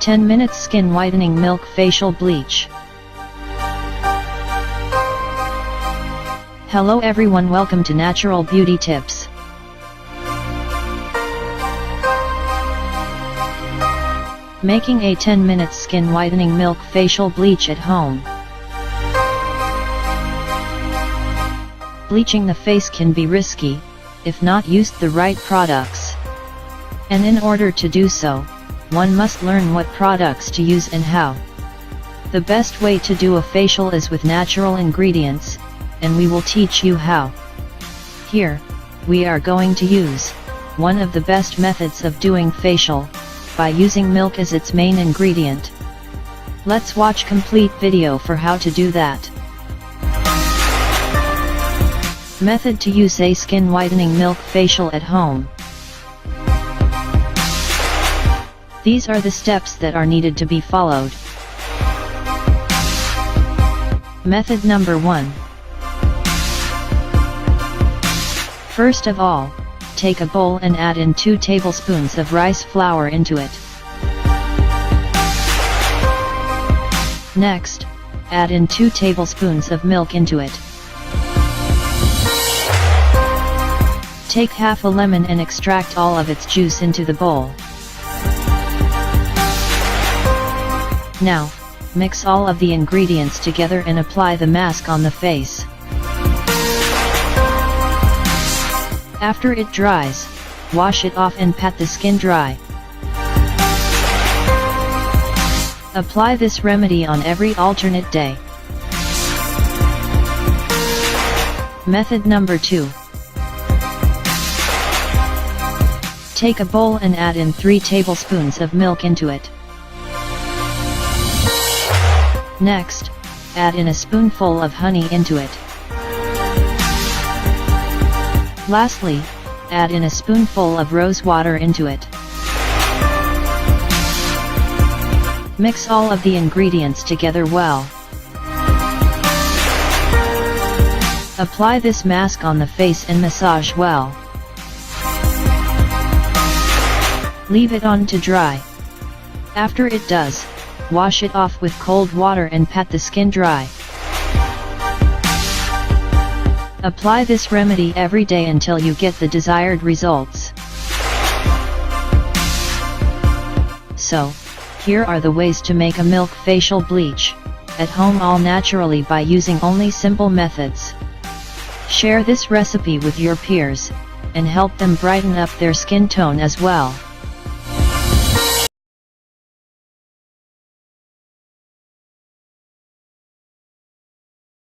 10 minutes skin whitening milk facial bleach. Hello everyone, welcome to Natural Beauty Tips. Making a 10 minutes skin whitening milk facial bleach at home. Bleaching the face can be risky, if not used the right products. And in order to do so, one must learn what products to use and how. The best way to do a facial is with natural ingredients, and we will teach you how. Here, we are going to use one of the best methods of doing facial, by using milk as its main ingredient. Let's watch complete video for how to do that. Method to use a skin whitening milk facial at home. These are the steps that are needed to be followed. Method number 1. First of all, take a bowl and add in 2 tablespoons of rice flour into it. Next, add in 2 tablespoons of milk into it. Take half a lemon and extract all of its juice into the bowl. Now, mix all of the ingredients together and apply the mask on the face. After it dries, wash it off and pat the skin dry. Apply this remedy on every alternate day. Method number 2. Take a bowl and add in 3 tablespoons of milk into it. Next, add in a spoonful of honey into it. Lastly, add in a spoonful of rose water into it. Mix all of the ingredients together well. Apply this mask on the face and massage well. Leave it on to dry. After it does, wash it off with cold water and pat the skin dry. Apply this remedy every day until you get the desired results. So, here are the ways to make a milk facial bleach at home all naturally by using only simple methods. Share this recipe with your peers, and help them brighten up their skin tone as well.